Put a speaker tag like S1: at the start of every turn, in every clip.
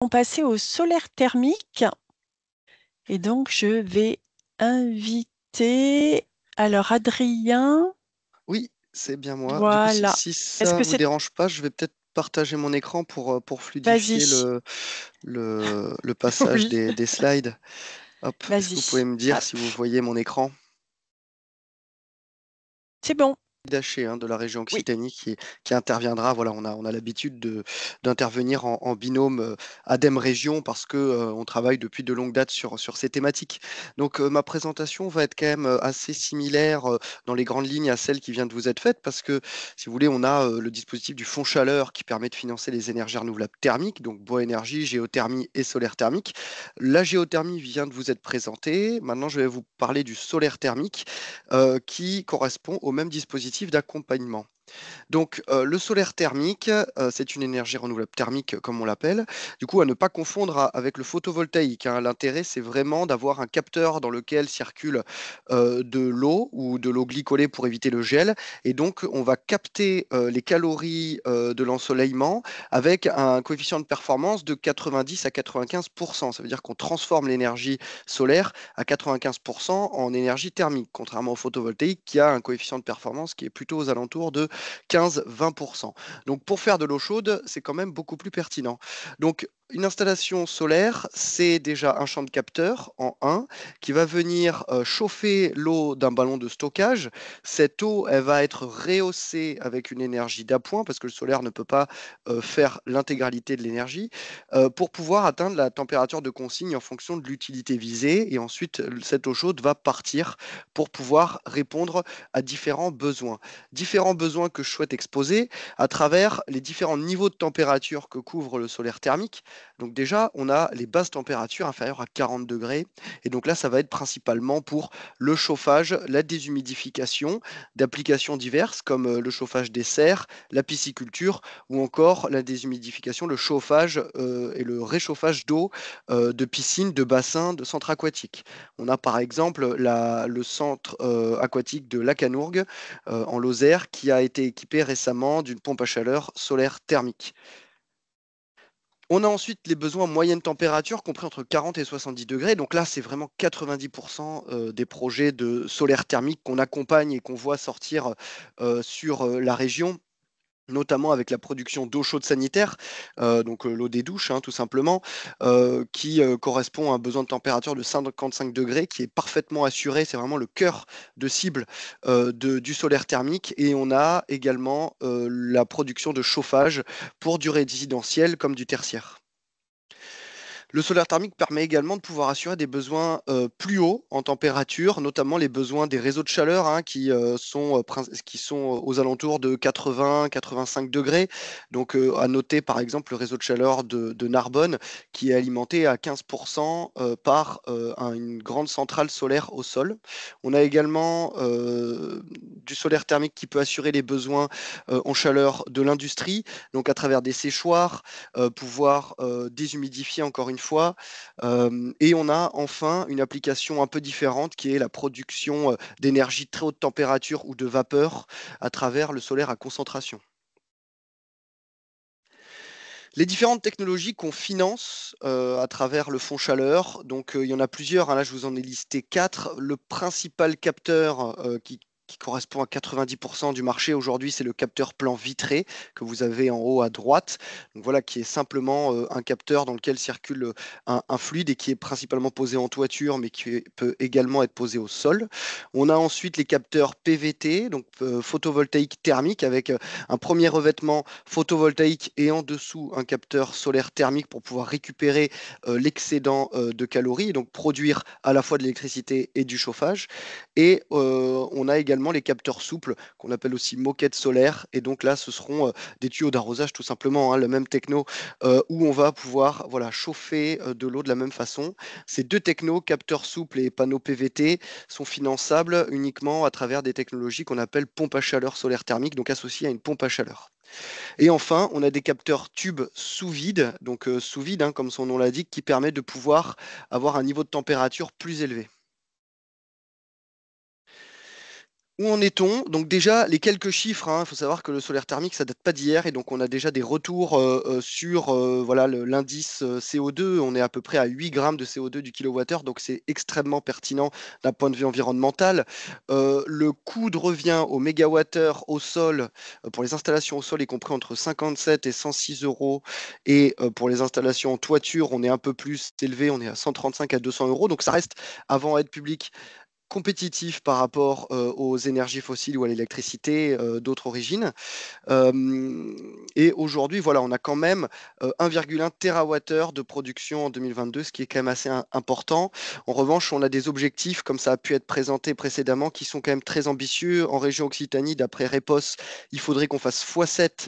S1: Passer au solaire thermique. Et donc, je vais inviter alors Adrien.
S2: Oui, c'est bien moi. Du coup,
S1: Voilà.
S2: si
S1: Est-ce
S2: ça
S1: que
S2: vous
S1: c'est...
S2: dérange pas, je vais peut-être partager mon écran pour fluidifier
S1: Vas-y.
S2: le passage
S1: Oui,
S2: des slides. Hop, est-ce que vous pouvez
S1: vas-y.
S2: me dire
S1: Hop.
S2: si vous voyez mon écran?
S1: C'est bon.
S2: Daché de la région
S1: Oui.
S2: Occitanie qui interviendra. Voilà, on a l'habitude d'intervenir en binôme ADEME Région parce que on travaille depuis de longues dates sur ces thématiques. Donc ma présentation va être quand même assez similaire dans les grandes lignes à celle qui vient de vous être faite parce que si vous voulez, on a le dispositif du fonds chaleur qui permet de financer les énergies renouvelables thermiques, donc bois énergie, géothermie et solaire thermique. La géothermie vient de vous être présentée. Maintenant, je vais vous parler du solaire thermique qui correspond au même dispositif d'accompagnement. Donc, le solaire thermique, c'est une énergie renouvelable thermique, comme on l'appelle. Du coup, à ne pas confondre avec le photovoltaïque, hein. L'intérêt, c'est vraiment d'avoir un capteur dans lequel circule de l'eau ou de l'eau glycolée pour éviter le gel. Et donc, on va capter les calories de l'ensoleillement avec un coefficient de performance de 90 à 95%. Ça veut dire qu'on transforme l'énergie solaire à 95% en énergie thermique, contrairement au photovoltaïque qui a un coefficient de performance qui est plutôt aux alentours de 15-20%. Donc pour faire de l'eau chaude, c'est quand même beaucoup plus pertinent. Donc une installation solaire, c'est déjà un champ de capteur en 1 qui va venir chauffer l'eau d'un ballon de stockage. Cette eau, elle va être rehaussée avec une énergie d'appoint parce que le solaire ne peut pas faire l'intégralité de l'énergie pour pouvoir atteindre la température de consigne en fonction de l'utilité visée. Et ensuite, cette eau chaude va partir pour pouvoir répondre à différents besoins. Différents besoins que je souhaite exposer à travers les différents niveaux de température que couvre le solaire thermique. Donc déjà, on a les basses températures inférieures à 40 degrés. Et donc là, ça va être principalement pour le chauffage, la déshumidification d'applications diverses comme le chauffage des serres, la pisciculture ou encore la déshumidification, le chauffage et le réchauffage d'eau de piscines, de bassins, de centres aquatiques. On a par exemple le centre aquatique de Lacanourgue en Lozère qui a été équipé récemment d'une pompe à chaleur solaire thermique. On a ensuite les besoins moyenne température compris entre 40 et 70 degrés. Donc là, c'est vraiment 90% des projets de solaire thermique qu'on accompagne et qu'on voit sortir sur la région, notamment avec la production d'eau chaude sanitaire, donc l'eau des douches, tout simplement, qui correspond à un besoin de température de 55 degrés, qui est parfaitement assuré. C'est vraiment le cœur de cible du solaire thermique. Et on a également la production de chauffage pour du résidentiel comme du tertiaire. Le solaire thermique permet également de pouvoir assurer des besoins plus hauts en température, notamment les besoins des réseaux de chaleur qui sont aux alentours de 80-85 degrés. Donc à noter par exemple le réseau de chaleur de Narbonne qui est alimenté à 15% par une grande centrale solaire au sol. On a également du solaire thermique qui peut assurer les besoins en chaleur de l'industrie, donc à travers des séchoirs, pouvoir déshumidifier encore une fois. Et on a enfin une application un peu différente qui est la production d'énergie de très haute température ou de vapeur à travers le solaire à concentration. Les différentes technologies qu'on finance à travers le fonds chaleur, donc il y en a plusieurs, là je vous en ai listé quatre. Le principal capteur qui correspond à 90% du marché aujourd'hui, c'est le capteur plan vitré que vous avez en haut à droite. Donc voilà, qui est simplement un capteur dans lequel circule un fluide et qui est principalement posé en toiture, mais qui peut également être posé au sol. On a ensuite les capteurs PVT, donc photovoltaïque thermique, avec un premier revêtement photovoltaïque et en dessous un capteur solaire thermique pour pouvoir récupérer l'excédent de calories, et donc produire à la fois de l'électricité et du chauffage. Et on a également les capteurs souples qu'on appelle aussi moquettes solaires. Et donc là, ce seront des tuyaux d'arrosage tout simplement, le même techno, où on va pouvoir voilà, chauffer de l'eau de la même façon. Ces deux technos, capteurs souples et panneaux PVT, sont finançables uniquement à travers des technologies qu'on appelle pompe à chaleur solaire thermique, donc associées à une pompe à chaleur. Et enfin, on a des capteurs tubes sous vide, donc sous vide, comme son nom l'indique, qui permet de pouvoir avoir un niveau de température plus élevé. Où en est-on? Donc déjà, les quelques chiffres, il faut savoir que le solaire thermique, ça date pas d'hier, et donc on a déjà des retours sur voilà, l'indice CO2. On est à peu près à 8 grammes de CO2 du kilowattheure, donc c'est extrêmement pertinent d'un point de vue environnemental. Le coût de revient au mégawattheure au sol, pour les installations au sol, est compris entre 57 et 106 euros, et pour les installations en toiture, on est un peu plus élevé, on est à 135 à 200 euros, donc ça reste, avant aide publique, compétitif par rapport aux énergies fossiles ou à l'électricité d'autres origines. Et aujourd'hui, voilà, on a quand même 1,1 TWh de production en 2022, ce qui est quand même assez important. En revanche, on a des objectifs, comme ça a pu être présenté précédemment, qui sont quand même très ambitieux. En région Occitanie, d'après Repos, il faudrait qu'on fasse x7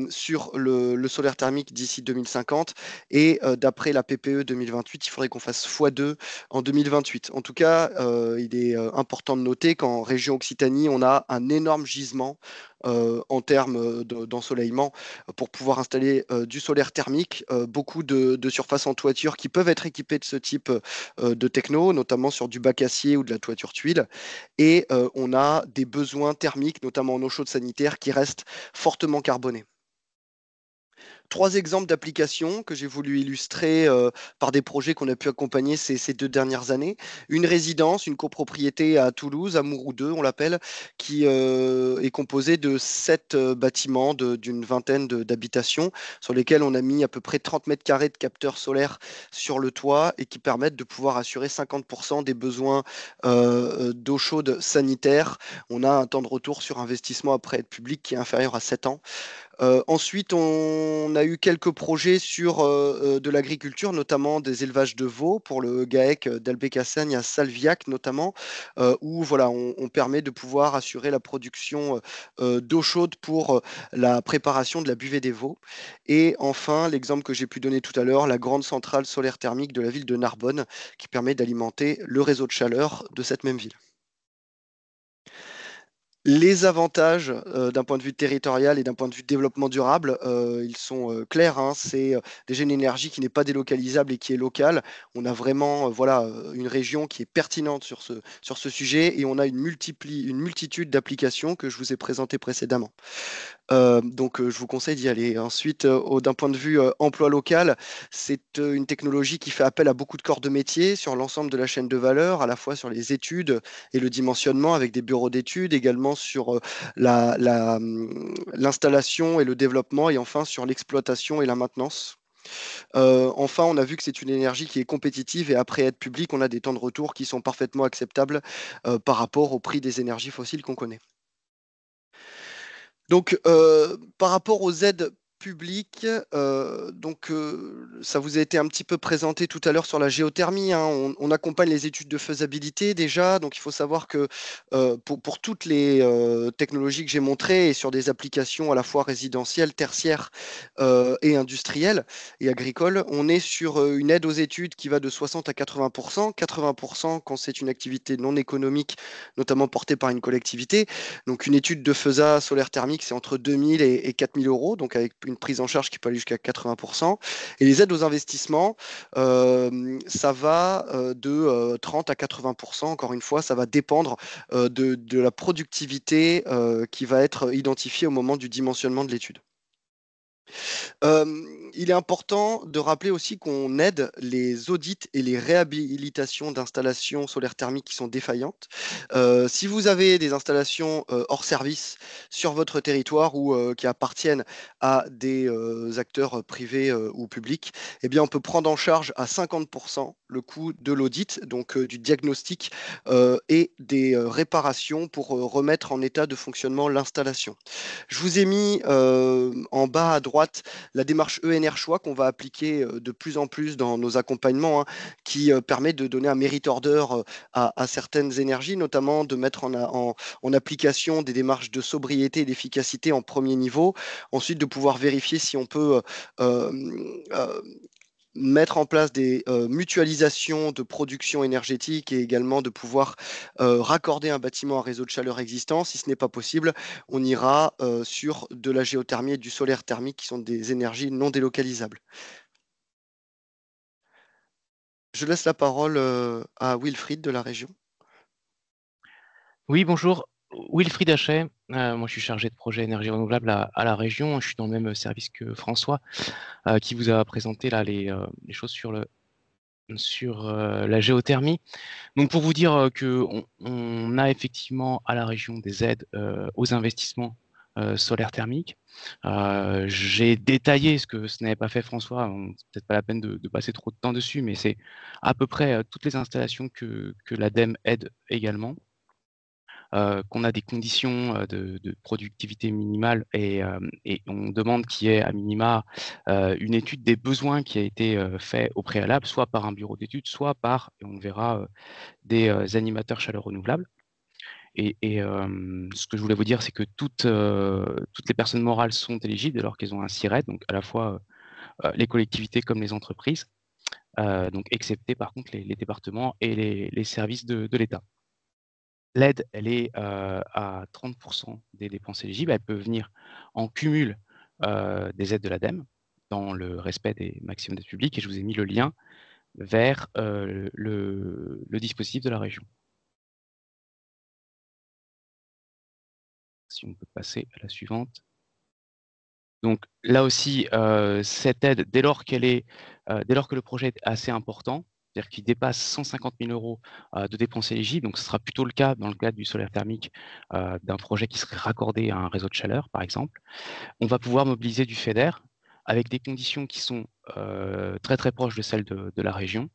S2: sur le solaire thermique d'ici 2050. Et d'après la PPE 2028, il faudrait qu'on fasse x2 en 2028. En tout cas, il est important de noter qu'en région Occitanie, on a un énorme gisement en termes d'ensoleillement pour pouvoir installer du solaire thermique, beaucoup de surfaces en toiture qui peuvent être équipées de ce type de techno, notamment sur du bac acier ou de la toiture tuile. Et on a des besoins thermiques, notamment en eau chaude sanitaire, qui restent fortement carbonés. Trois exemples d'applications que j'ai voulu illustrer par des projets qu'on a pu accompagner ces 2 dernières années. Une résidence, une copropriété à Toulouse, Amourou 2, on l'appelle, qui est composée de 7 bâtiments d'une vingtaine d'habitations, sur lesquels on a mis à peu près 30 mètres carrés de capteurs solaires sur le toit, et qui permettent de pouvoir assurer 50% des besoins d'eau chaude sanitaire. On a un temps de retour sur investissement après aide publique qui est inférieur à 7 ans. Ensuite, on a eu quelques projets sur de l'agriculture, notamment des élevages de veaux pour le GAEC d'Albecassagne à Salviac notamment, où voilà, on permet de pouvoir assurer la production d'eau chaude pour la préparation de la buvée des veaux. Et enfin, l'exemple que j'ai pu donner tout à l'heure, la grande centrale solaire thermique de la ville de Narbonne, qui permet d'alimenter le réseau de chaleur de cette même ville. Les avantages d'un point de vue territorial et d'un point de vue développement durable, ils sont clairs, hein. C'est déjà une énergie qui n'est pas délocalisable et qui est locale. On a vraiment voilà, une région qui est pertinente sur ce sujet, et on a une multitude d'applications que je vous ai présentées précédemment. Donc, je vous conseille d'y aller. Ensuite, d'un point de vue emploi local, c'est une technologie qui fait appel à beaucoup de corps de métier sur l'ensemble de la chaîne de valeur, à la fois sur les études et le dimensionnement avec des bureaux d'études, également sur l'installation et le développement, et enfin sur l'exploitation et la maintenance. Enfin, on a vu que c'est une énergie qui est compétitive, et après aide publique, on a des temps de retour qui sont parfaitement acceptables par rapport au prix des énergies fossiles qu'on connaît. Donc, par rapport aux aides publiques, ça vous a été un petit peu présenté tout à l'heure sur la géothermie, hein. On accompagne les études de faisabilité déjà. Donc, il faut savoir que pour toutes les technologies que j'ai montrées, et sur des applications à la fois résidentielles, tertiaires et industrielles et agricoles, on est sur une aide aux études qui va de 60 à 80%. 80% quand c'est une activité non économique, notamment portée par une collectivité. Donc, une étude de FESA solaire thermique, c'est entre 2000 et 4000 euros, donc avec une prise en charge qui peut aller jusqu'à 80%. Et les aides aux investissements, ça va de 30 à 80%. Encore une fois, ça va dépendre de la productivité qui va être identifiée au moment du dimensionnement de l'étude. Il est important de rappeler aussi qu'on aide les audits et les réhabilitations d'installations solaires thermiques qui sont défaillantes. Si vous avez des installations hors service sur votre territoire, ou qui appartiennent à des acteurs privés ou publics, eh bien, on peut prendre en charge à 50% le coût de l'audit, donc du diagnostic et des réparations pour remettre en état de fonctionnement l'installation. Je vous ai mis en bas à droite la démarche ENR Choix qu'on va appliquer de plus en plus dans nos accompagnements, hein, qui permet de donner un merit order à certaines énergies, notamment de mettre en application des démarches de sobriété et d'efficacité en premier niveau, ensuite de pouvoir vérifier si on peut euh, euh, mettre en place des mutualisations de production énergétique, et également de pouvoir raccorder un bâtiment à un réseau de chaleur existant. Si ce n'est pas possible, on ira sur de la géothermie et du solaire thermique, qui sont des énergies non délocalisables. Je laisse la parole à Wilfried de la région.
S3: Oui, bonjour. Wilfried Hachet. Moi, je suis chargé de projet énergie renouvelable à la région. Je suis dans le même service que François, qui vous a présenté là les choses sur la géothermie. Donc, pour vous dire on a effectivement à la région des aides aux investissements solaires thermiques. J'ai détaillé ce n'avait pas fait François. C'est peut-être pas la peine de passer trop de temps dessus, mais c'est à peu près toutes les installations que l'ADEME aide également. Qu'on a des conditions de productivité minimale et on demande qu'il y ait à minima une étude des besoins qui a été fait au préalable, soit par un bureau d'études, soit par, et on le verra, des animateurs chaleur renouvelable. Ce que je voulais vous dire, c'est que toutes les personnes morales sont éligibles dès lors qu'elles ont un SIRET, donc à la fois les collectivités comme les entreprises, donc excepté par contre les départements et les services de l'État. L'aide, elle est à 30% des dépenses éligibles. Elle peut venir en cumul des aides de l'ADEME dans le respect des maximums d'aide publique. Et je vous ai mis le lien vers le dispositif de la région. Si on peut passer à la suivante. Donc là aussi, cette aide, dès lors que le projet est assez important, c'est-à-dire qu'il dépasse 150 000 euros de dépenses éligibles, donc ce sera plutôt le cas dans le cadre du solaire thermique d'un projet qui serait raccordé à un réseau de chaleur, par exemple, on va pouvoir mobiliser du FEDER avec des conditions qui sont très très proches de celles de la région,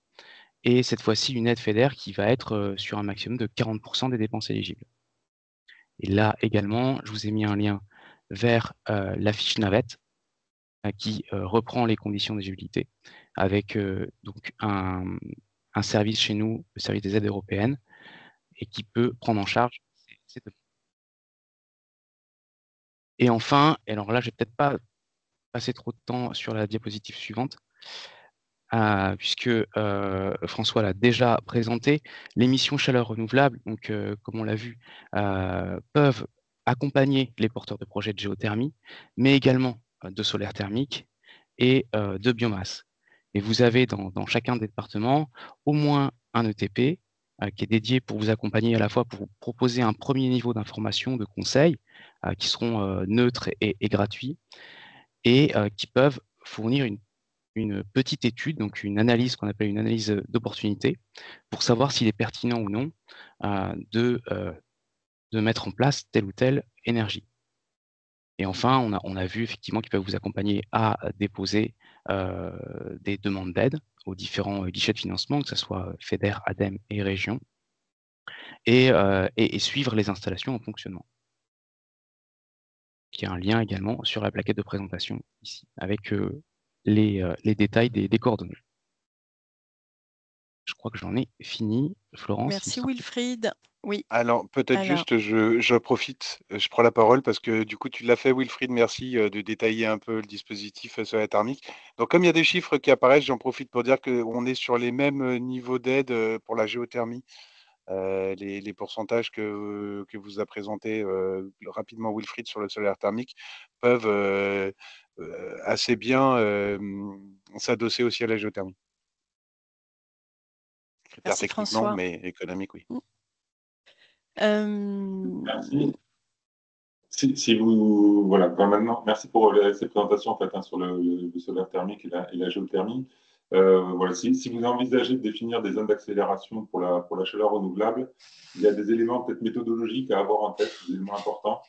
S3: et cette fois-ci une aide FEDER qui va être sur un maximum de 40% des dépenses éligibles. Et là également, je vous ai mis un lien vers la fiche navette qui reprend les conditions d'éligibilité avec donc un service chez nous, le service des aides européennes, et qui peut prendre en charge ces deux. Et enfin, et alors là, je vais peut-être pas passer trop de temps sur la diapositive suivante, puisque François l'a déjà présenté, les missions chaleur renouvelable, donc comme on l'a vu, peuvent accompagner les porteurs de projets de géothermie, mais également de solaire thermique et de biomasse. Et vous avez dans chacun des départements au moins un ETP qui est dédié pour vous accompagner à la fois pour vous proposer un premier niveau d'information, de conseils, qui seront neutres et gratuits, et qui peuvent fournir une petite étude, donc une analyse qu'on appelle une analyse d'opportunité, pour savoir s'il est pertinent ou non de mettre en place telle ou telle énergie. Et enfin, on a vu effectivement qu'ils peuvent vous accompagner à déposer des demandes d'aide aux différents guichets de financement, que ce soit FEDER, ADEME et région, et suivre les installations en fonctionnement. Il y a un lien également sur la plaquette de présentation ici, avec les détails des coordonnées. Je crois que j'en ai fini. Florence, il me
S1: Merci
S3: semble.
S1: Wilfried. Oui,
S4: Alors, peut-être
S1: alors,
S4: juste, je profite, je prends la parole parce que du coup, tu l'as fait, Wilfried, merci de détailler un peu le dispositif sur la thermique. Donc, comme il y a des chiffres qui apparaissent, j'en profite pour dire qu'on est sur les mêmes niveaux d'aide pour la géothermie. Les pourcentages que vous a présentés rapidement Wilfried sur le solaire thermique peuvent assez bien s'adosser aussi à la géothermie. Critères
S1: merci
S4: techniques, non,
S1: François.
S4: mais économiques, oui.
S5: Merci. Si vous, voilà, maintenant, merci pour ces présentations en fait, hein, sur le solaire thermique et la géothermie. Voilà, si vous envisagez de définir des zones d'accélération pour la chaleur renouvelable, il y a des éléments peut-être méthodologiques à avoir en tête, des éléments importants.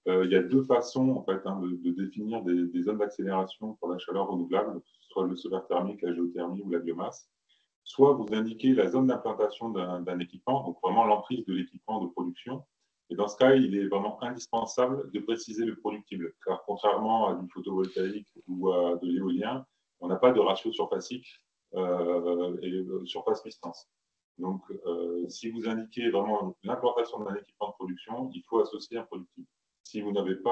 S5: Il y a deux façons en fait, hein, de définir des zones d'accélération pour la chaleur renouvelable, que ce soit le solaire thermique, la géothermie ou la biomasse. Soit vous indiquez la zone d'implantation d'un équipement, donc vraiment l'emprise de l'équipement de production. Et dans ce cas, il est vraiment indispensable de préciser le productible, car contrairement à du photovoltaïque ou à de l'éolien, on n'a pas de ratio surfacique et surface-distance. Donc, si vous indiquez vraiment l'implantation d'un équipement de production, il faut associer un productible. Si vous n'êtes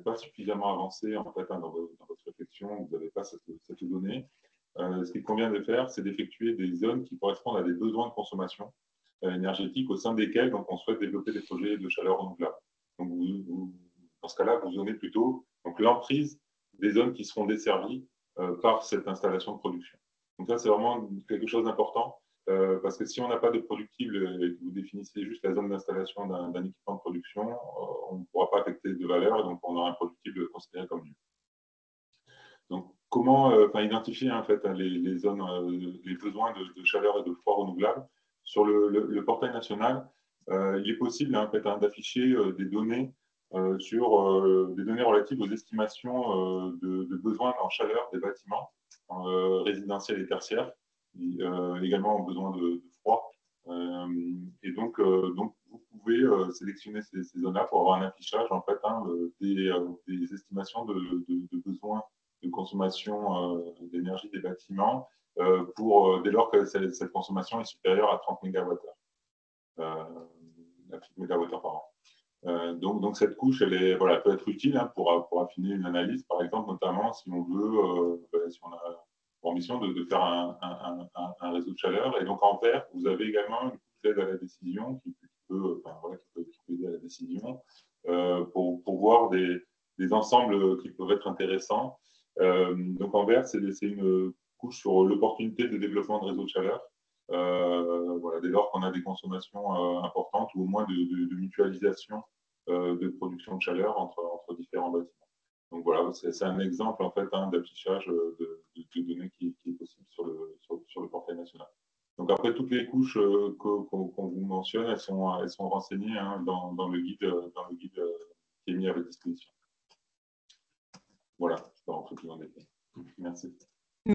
S5: pas suffisamment avancé en fait, hein, dans votre réflexion, vous n'avez pas cette donnée, ce qu'il convient de faire, c'est d'effectuer des zones qui correspondent à des besoins de consommation énergétique au sein desquels donc, on souhaite développer des projets de chaleur renouvelable. Donc, dans ce cas-là, vous zonez plutôt l'emprise des zones qui seront desservies par cette installation de production. Donc ça, c'est vraiment quelque chose d'important. Parce que si on n'a pas de productible et que vous définissez juste la zone d'installation d'un équipement de production, on ne pourra pas affecter de valeur et donc on aura un productible considéré comme nul. Donc, comment identifier en fait les zones, les besoins de chaleur et de froid renouvelables sur le portail national? Il est possible en fait, d'afficher des données des données relatives aux estimations de besoins en chaleur des bâtiments résidentiels et tertiaires, également en besoin de froid. Et donc, vous pouvez sélectionner ces zones-là pour avoir un affichage en fait, des estimations de besoins de consommation d'énergie des bâtiments dès lors que cette consommation est supérieure à 30 MWh, par an. Donc cette couche, elle peut être utile pour affiner une analyse, par exemple, notamment si on veut, si on a pour mission de faire un réseau de chaleur. Et donc en vert, vous avez également une couche d'aide à la décision qui peut aider à la décision pour voir des ensembles qui peuvent être intéressants. Donc en vert, c'est une couche sur l'opportunité de développement de réseaux de chaleur. Dès lors qu'on a des consommations importantes ou au moins de mutualisation de production de chaleur entre différents bâtiments. Donc voilà, c'est un exemple en fait d'affichage de données qui est possible sur le portail national. Donc après, toutes les couches qu'on vous mentionne, elles sont renseignées dans le guide qui est mis à votre disposition. Voilà, je peux rentrer plus en détail. Merci.